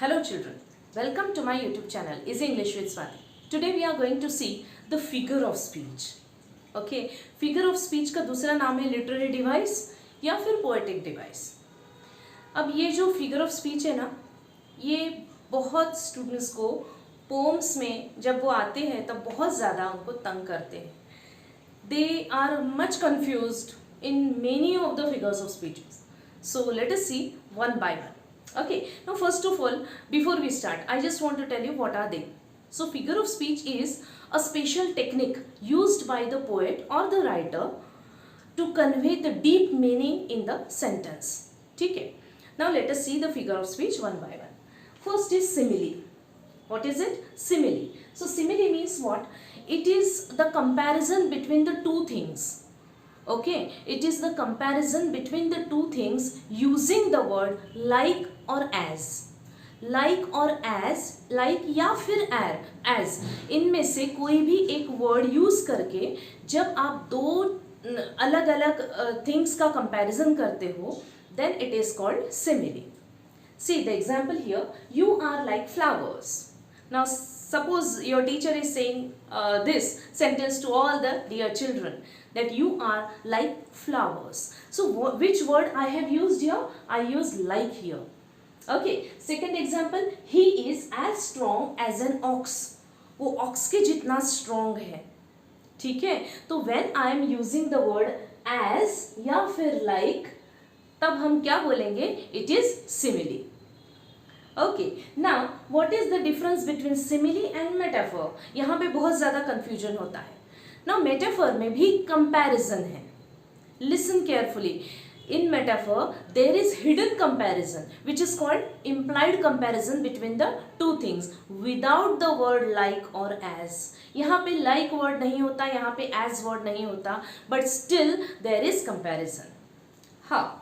Hello children, welcome to my YouTube channel Easy English with Swati. Today we are going to see the figure of speech. Okay, figure of speech का दूसरा नाम है literary device या फिर poetic device. अब ये जो figure of speech है ना, ये बहुत students को poems में जब वो आते हैं तब बहुत ज़्यादा उनको तंग करते हैं. They are much confused in many of the figures of speeches. So let us see one by one. Okay, now first of all, before we start, I just want to tell you what are they. So figure of speech is a special technique used by the poet or the writer to convey the deep meaning in the sentence. Okay, now let us see the figure of speech one by one. First is simile. What is it? Simile. So simile means what? It is the comparison between the two things. Okay, it is the comparison between the two things using the word like or as. Like or as, like या फिर as, इनमें से कोई भी एक word use करके जब आप दो अलग अलग things का comparison करते हो, then it is called simile. See the example here, you are like flowers. Now suppose your teacher is saying this sentence to all the dear children, that you are like flowers. So which word I have used here? I use like here. Okay, second example, he is as strong as an ox. वो ox के जितना strong है. ठीक है, तो when I am using the word as या फिर like, तब हम क्या बोलेंगे? It is simile. Okay, now what is the difference between simile and metaphor? यहाँ पे बहुत ज़्यादा confusion होता है. Now metaphor में भी comparison है. Listen carefully. In metaphor there is hidden comparison which is called implied comparison between the two things without the word like or as. यहाँ पे like word नहीं होता, यहाँ पे as word नहीं होता, but still there is comparison. हाँ.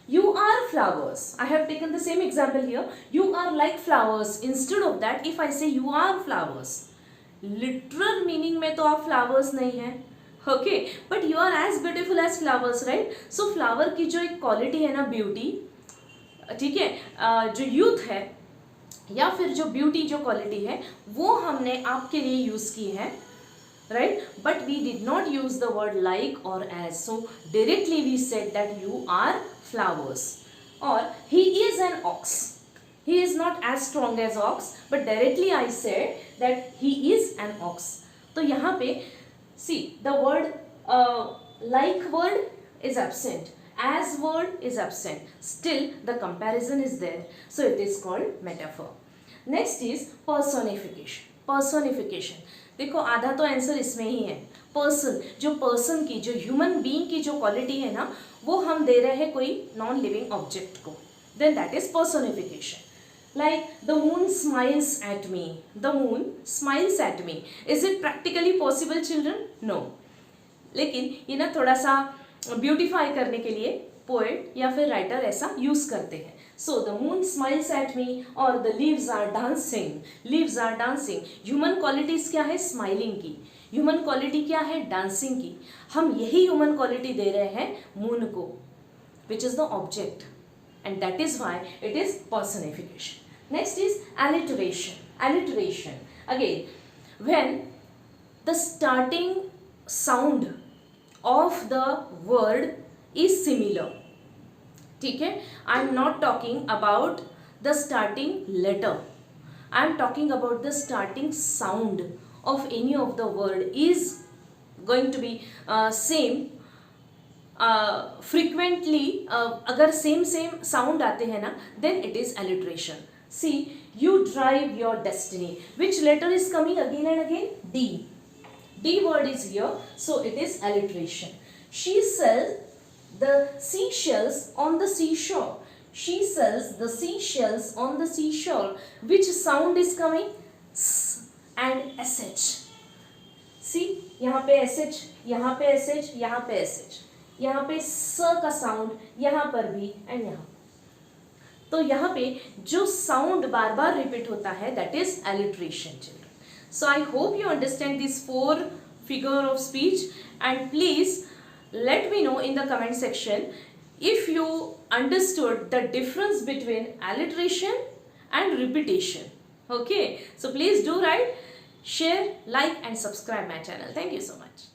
You are flowers. I have taken the same example here. You are like flowers. Instead of that, if I say you are flowers, literal meaning में तो आप flowers नहीं हैं. Okay, but you are as beautiful as flowers, right? So flower की जो एक quality है ना beauty, ठीक है, जो youth है या फिर जो beauty जो quality है वो हमने आपके लिए use की है. Right, but we did not use the word like or as, so directly we said that you are flowers. Or he is an ox. He is not as strong as ox, but directly I said that he is an ox. तो यहाँ पे see the word like word is absent, as word is absent, still the comparison is there, so it is called metaphor. Next is personification. Personification, देखो आधा तो answer इसमें ही है. Person, जो person की, जो ह्यूमन बीइंग की जो क्वालिटी है ना, वो हम दे रहे हैं कोई नॉन लिविंग ऑब्जेक्ट को, then that is personification. Like the moon smiles at me. The moon smiles at me. Is it practically possible children? No. लेकिन ये ना थोड़ा सा ब्यूटिफाई करने के लिए पोएट या फिर राइटर ऐसा यूज करते हैं. So the moon smiles at me or the leaves are dancing. Leaves are dancing. Human qualities क्या है? Smiling की. Human quality क्या है? Dancing की. हम यही human quality दे रहे हैं moon को, which is the object, and that is why it is personification. Next is alliteration. Alliteration. Again, when the starting sound of the word is similar. ठीक है, I'm not talking about the starting letter, I'm talking about the starting sound of any of the word is going to be same. Frequently अगर same sound आते हैं ना, then it is alliteration. See you drive your destiny. Which letter is coming again and again? D. D word is here, so it is alliteration. She sells the seashells on the seashore. She sells the seashells on the seashore. Which sound is coming? S and sh. See, यहाँ पे sh, यहाँ पे sh, यहाँ पे sh, यहाँ पे स का साउंड यहाँ पर भी एंड यहाँ. तो यहाँ पे जो साउंड बार बार रिपीट होता है, that is alliteration, children. So I hope you understand these 4 figure of speech, and please let me know in the comment section if you understood the difference between alliteration and repetition. Okay, so please do write, share, like and subscribe my channel. Thank you so much.